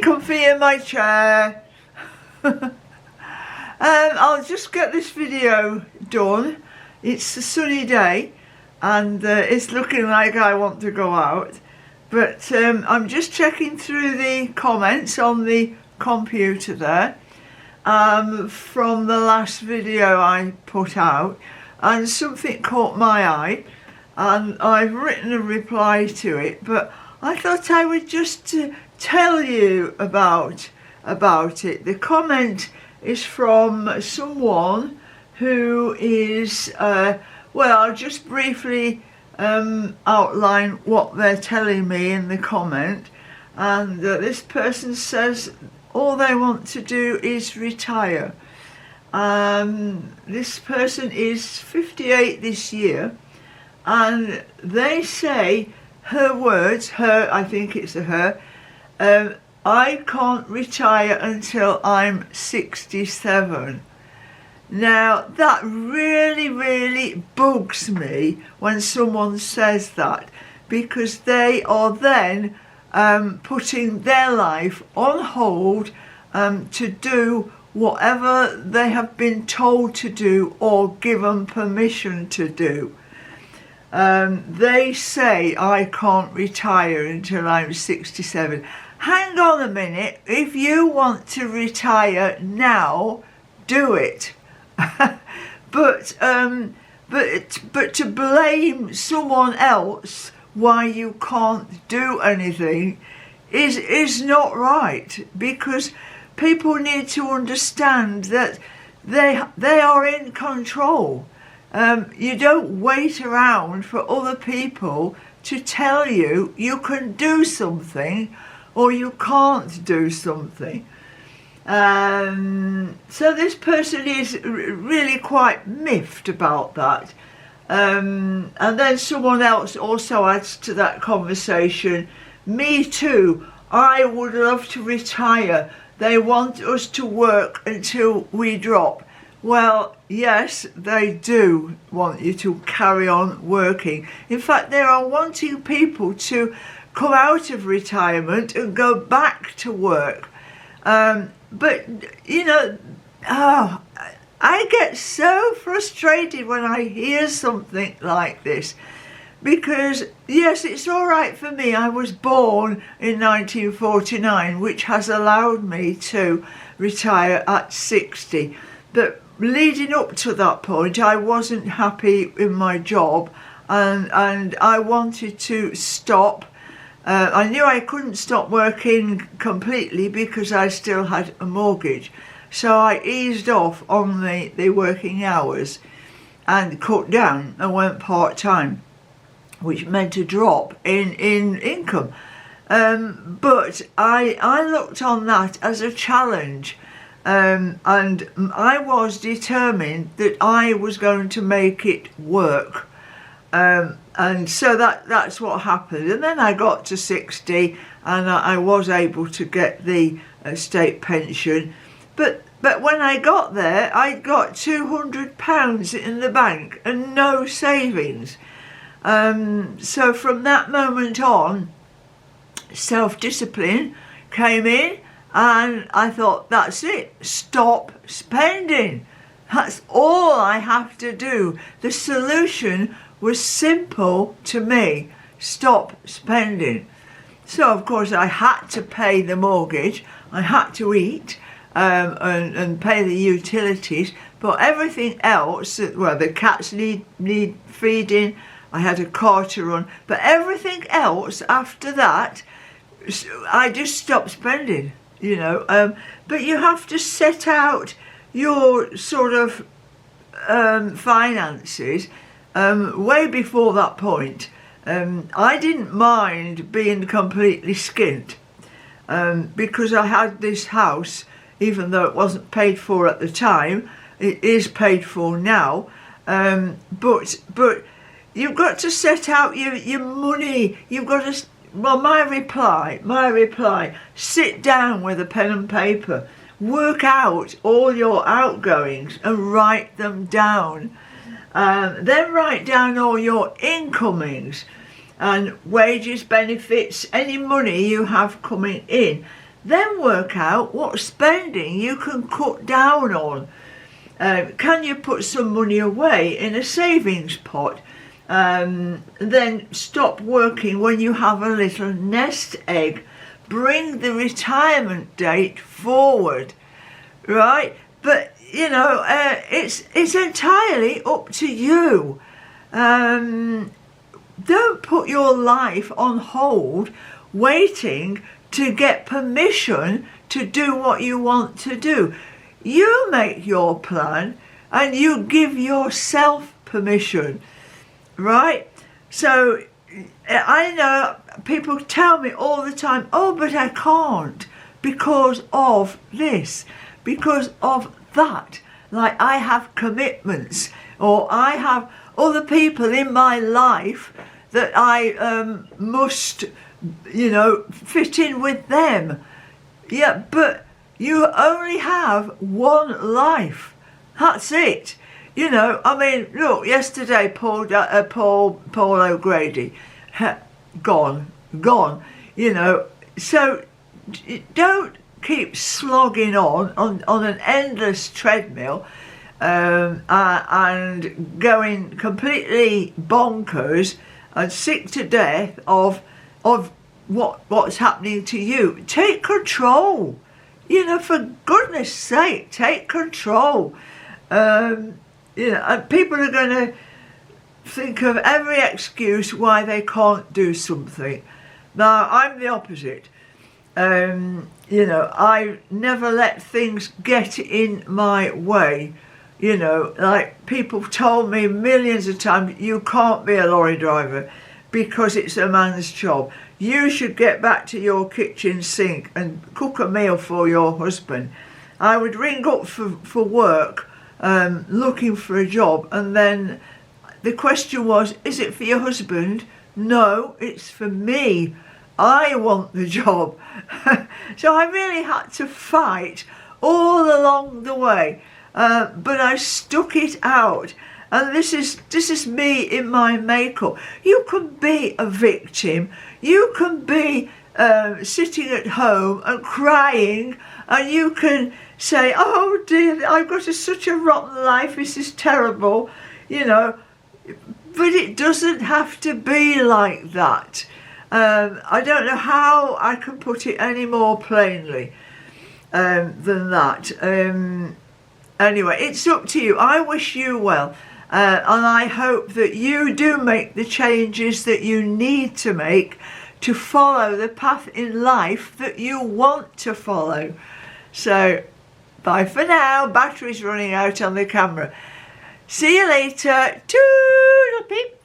comfy in my chair. I'll just get this video done. It's a sunny day and it's looking like I want to go out, but I'm just checking through the comments on the computer there from the last video I put out, and something caught my eye and I've written a reply to it, but I thought I would just tell you about it. The comment is from someone who is, well, I'll just briefly outline what they're telling me in the comment. And this person says all they want to do is retire. This person is 58 this year, and they say, her words, I think it's a her, I can't retire until I'm 67. Now that really bugs me when someone says that, because they are then putting their life on hold to do whatever they have been told to do or given permission to do. They say I can't retire until I'm 67. Hang on a minute, if you want to retire now, do it. but to blame someone else why you can't do anything is not right, because people need to understand that they are in control. You don't wait around for other people to tell you you can do something or you can't do something. So this person is really quite miffed about that. And then someone else also adds to that conversation, me too, I would love to retire. They want us to work until we drop. Well, yes, they do want you to carry on working. In fact, they are wanting people to come out of retirement and go back to work. But, you know, I get so frustrated when I hear something like this, because, yes, it's all right for me. I was born in 1949, which has allowed me to retire at 60. But leading up to that point, I wasn't happy in my job, and I wanted to stop. I knew I couldn't stop working completely because I still had a mortgage. So I eased off on the working hours and cut down and went part-time, which meant a drop in income. But I looked on that as a challenge, and I was determined that I was going to make it work. And so that's what happened. And then I got to 60 and I was able to get the state pension. But when I got there, I got £200 in the bank and no savings. So from that moment on, self-discipline came in, and I thought, that's it, stop spending. That's all I have to do. The solution was simple to me: stop spending. So of course I had to pay the mortgage, I had to eat and pay the utilities, but everything else, well, the cats need feeding, I had a car to run, but everything else after that, I just stopped spending, you know. But you have to set out your sort of finances way before that point. I didn't mind being completely skint because I had this house, even though it wasn't paid for at the time. It is paid for now, but you've got to set out your money. You've got to, well, my reply, sit down with a pen and paper, work out all your outgoings and write them down. Then write down all your incomings and wages, benefits, any money you have coming in. Then work out what spending you can cut down on. Can you put some money away in a savings pot? Then stop working when you have a little nest egg. Bring the retirement date forward, right? But it's entirely up to you. Don't put your life on hold waiting to get permission to do what you want to do. You make your plan and you give yourself permission, right? So I know people tell me all the time, oh, but I can't because of this, because of that. Like I have commitments, or I have other people in my life that I must, fit in with them. Yeah, but you only have one life. That's it. Look, yesterday Paul O'Grady, gone. So don't keep slogging on an endless treadmill and going completely bonkers and sick to death of what's happening to you. Take control. For goodness sake, take control. And people are going to think of every excuse why they can't do something. Now, I'm the opposite. I never let things get in my way. Like people told me millions of times, you can't be a lorry driver because it's a man's job. You should get back to your kitchen sink and cook a meal for your husband. I would ring up for work, looking for a job, and then the question was, is it for your husband? No, it's for me. I want the job. So I really had to fight all along the way, but I stuck it out. And this is me in my makeup. You can be a victim. You can be sitting at home and crying, and you can say, oh dear, I've got such a rotten life, this is terrible, but it doesn't have to be like that. I don't know how I can put it any more plainly than that. Anyway, it's up to you. I wish you well, and I hope that you do make the changes that you need to make to follow the path in life that you want to follow. So, bye for now. Battery's running out on the camera. See you later. Toodle-pip.